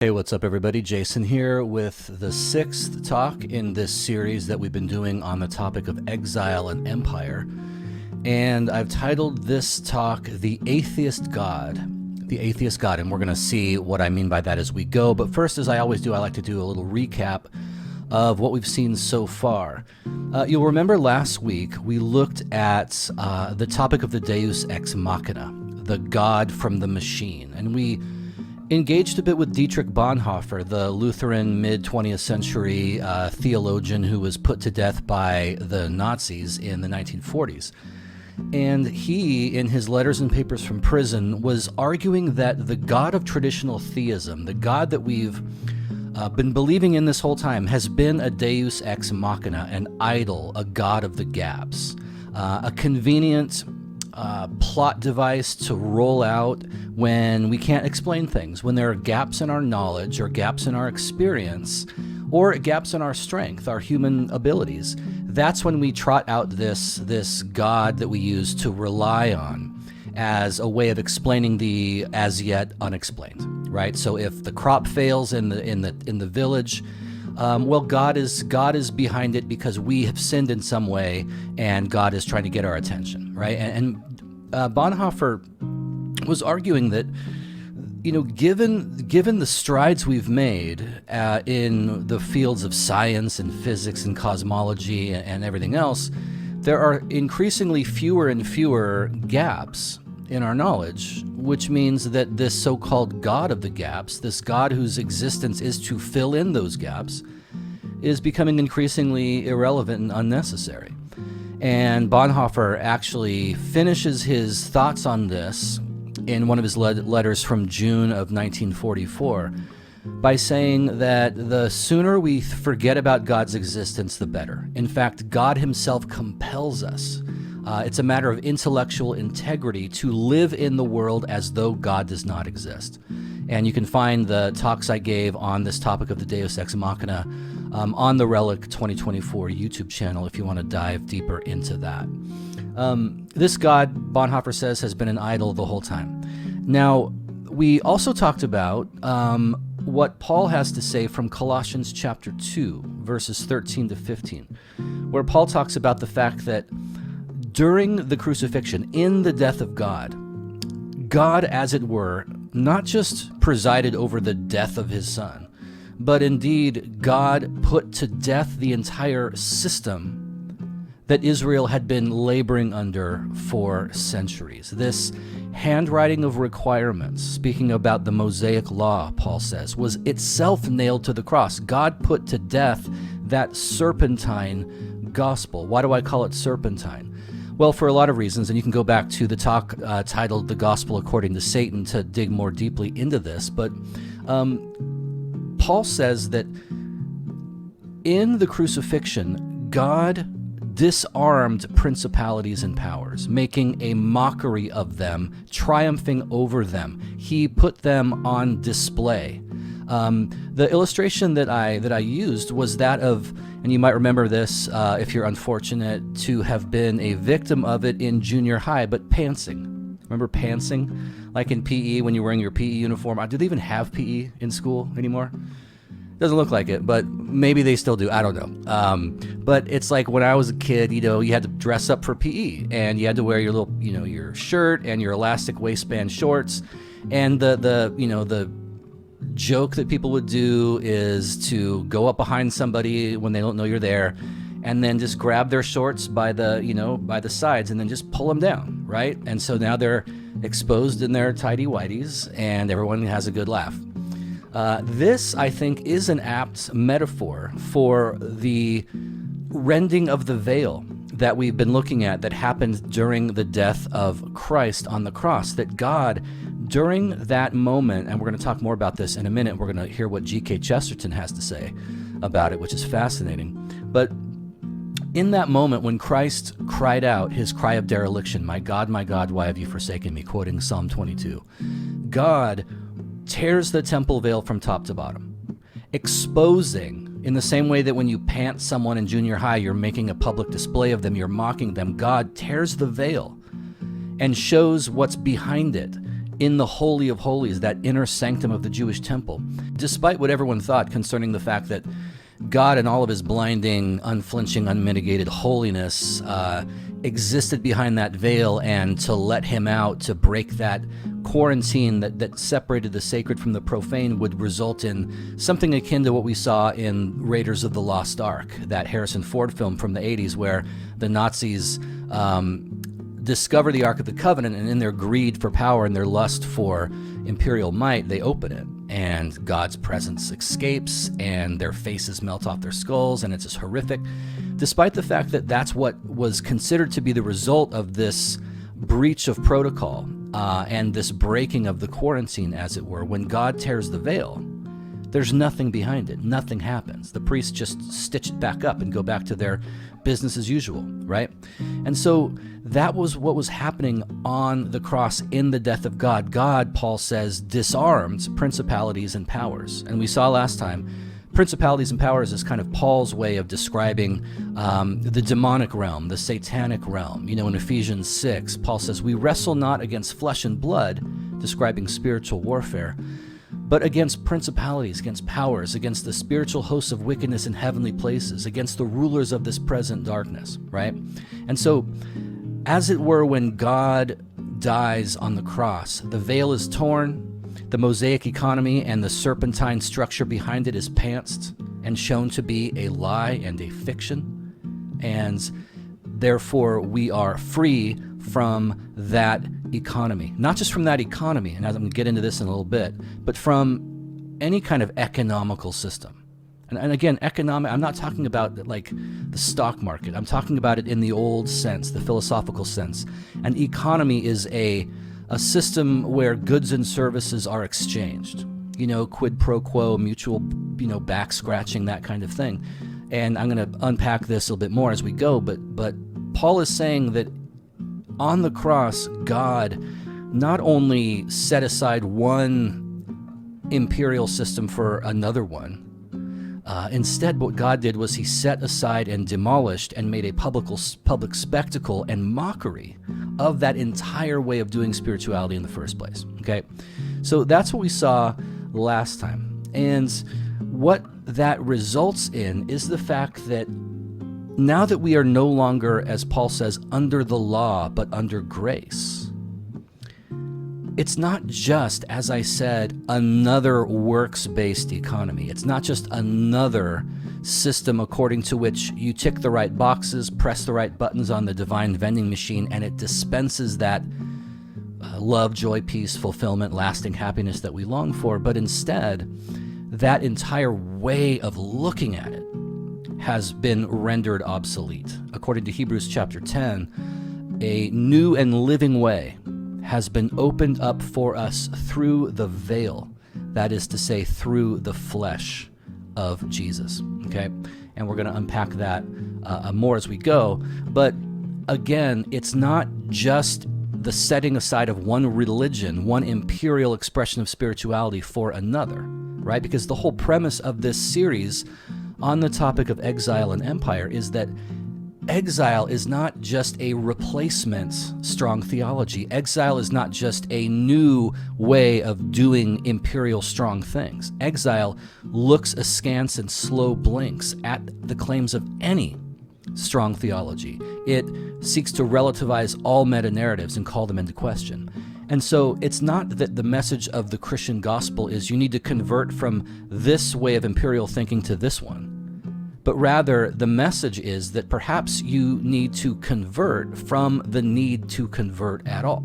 Hey, what's up, everybody? Jason here with the sixth talk in this series that we've been doing on the topic of exile and empire. And I've titled this talk, The Atheist God. The Atheist God, and we're going to see what I mean by that as we go. But first, as I always do, I like to do a little recap of what we've seen so far. You'll remember last week we looked at the topic of the Deus ex machina, the God from the machine. And we engaged a bit with Dietrich Bonhoeffer, the Lutheran mid-20th century theologian who was put to death by the Nazis in the 1940s. And he, in his letters and papers from prison, was arguing that the God of traditional theism, the God that we've been believing in this whole time, has been a Deus ex machina, an idol, a God of the gaps, a convenient plot device to roll out when we can't explain things, when there are gaps in our knowledge or gaps in our experience or gaps in our strength, our human abilities. That's when we trot out this God that we use to rely on as a way of explaining the as yet unexplained, right? So if the crop fails in the village, well, God is behind it because we have sinned in some way, and God is trying to get our attention, right? And Bonhoeffer was arguing that, you know, given the strides we've made in the fields of science and physics and cosmology and everything else, there are increasingly fewer and fewer gaps in our knowledge, which means that this so-called God of the gaps, this God whose existence is to fill in those gaps, is becoming increasingly irrelevant and unnecessary. And Bonhoeffer actually finishes his thoughts on this in one of his letters from June of 1944 by saying that the sooner we forget about God's existence, the better. In fact, God himself compels us. It's a matter of intellectual integrity to live in the world as though God does not exist. And you can find the talks I gave on this topic of the Deus ex machina on the Relic 2024 YouTube channel if you want to dive deeper into that. This God, Bonhoeffer says, has been an idol the whole time. Now, we also talked about what Paul has to say from Colossians chapter 2, verses 13 to 15, where Paul talks about the fact that during the crucifixion, in the death of God, as it were, not just presided over the death of his son, but indeed God put to death the entire system that Israel had been laboring under for centuries. This handwriting of requirements, speaking about the Mosaic law, Paul says, was itself nailed to the cross. God put to death that serpentine gospel. Why do I call it serpentine? Well, for a lot of reasons, and you can go back to the talk titled The Gospel According to Satan to dig more deeply into this, but Paul says that in the crucifixion, God disarmed principalities and powers, making a mockery of them, triumphing over them. He put them on display. The illustration that I used was that of, and you might remember this if you're unfortunate to have been a victim of it in junior high, but pantsing. Remember pantsing? Like in PE when you're wearing your PE uniform. Do they even have PE in school anymore? Doesn't look like it, but maybe they still do. I don't know. But it's like when I was a kid, you know, you had to dress up for PE, and you had to wear your little, you know, your shirt and your elastic waistband shorts, and the joke that people would do is to go up behind somebody when they don't know you're there, and then just grab their shorts by the sides and then just pull them down, right? And so now they're exposed in their tidy whities, and everyone has a good laugh. This, I think, is an apt metaphor for the rending of the veil that we've been looking at that happened during the death of Christ on the cross, that God, during that moment, and we're going to talk more about this in a minute, we're going to hear what G.K. Chesterton has to say about it, which is fascinating, but in that moment when Christ cried out his cry of dereliction, my God, why have you forsaken me?" quoting Psalm 22, God tears the temple veil from top to bottom, exposing, in the same way that when you pant someone in junior high, you're making a public display of them, you're mocking them. God tears the veil and shows what's behind it in the Holy of Holies, that inner sanctum of the Jewish temple, despite what everyone thought concerning the fact that God, in all of his blinding, unflinching, unmitigated holiness, existed behind that veil, and to let him out, to break that quarantine that separated the sacred from the profane, would result in something akin to what we saw in Raiders of the Lost Ark, that Harrison Ford film from the 80s, where the Nazis discover the Ark of the Covenant, and in their greed for power and their lust for imperial might, they open it, and God's presence escapes, and their faces melt off their skulls, and it's just horrific, despite the fact that that's what was considered to be the result of this breach of protocol and this breaking of the quarantine, as it were. When God tears the veil, there's nothing behind it. Nothing happens. The priests just stitch it back up and go back to their business as usual, right? And so that was what was happening on the cross in the death of God. God, Paul says, disarmed principalities and powers. And we saw last time, principalities and powers is kind of Paul's way of describing the demonic realm, the satanic realm. You know, in Ephesians 6, Paul says, we wrestle not against flesh and blood, describing spiritual warfare, but against principalities, against powers, against the spiritual hosts of wickedness in heavenly places, against the rulers of this present darkness, right? And so, as it were, when God dies on the cross, the veil is torn, the Mosaic economy and the serpentine structure behind it is pantsed and shown to be a lie and a fiction, and therefore we are free from that economy. Not just from that economy, and I'm going to get into this in a little bit, but from any kind of economical system. And again, economic, I'm not talking about like the stock market. I'm talking about it in the old sense, the philosophical sense. An economy is a system where goods and services are exchanged. You know, quid pro quo, mutual, back scratching, that kind of thing. And I'm going to unpack this a little bit more as we go, but Paul is saying that on the cross, God not only set aside one imperial system for another one. Instead, what God did was he set aside and demolished and made a public spectacle and mockery of that entire way of doing spirituality in the first place. Okay, so that's what we saw last time. And what that results in is the fact that now that we are no longer, as Paul says, under the law, but under grace, it's not just, as I said, another works-based economy. It's not just another system according to which you tick the right boxes, press the right buttons on the divine vending machine, and it dispenses that love, joy, peace, fulfillment, lasting happiness that we long for. But instead, that entire way of looking at it has been rendered obsolete. According to Hebrews chapter 10, a new and living way has been opened up for us through the veil, that is to say, through the flesh of Jesus, okay? And we're going to unpack that more as we go. But again, it's not just the setting aside of one religion, one imperial expression of spirituality for another, right? Because the whole premise of this series on the topic of exile and empire is that exile is not just a replacement strong theology. Exile is not just a new way of doing imperial strong things. Exile looks askance and slow blinks at the claims of any strong theology. It seeks to relativize all meta-narratives and call them into question. And so it's not that the message of the Christian gospel is you need to convert from this way of imperial thinking to this one. But rather, the message is that perhaps you need to convert from the need to convert at all.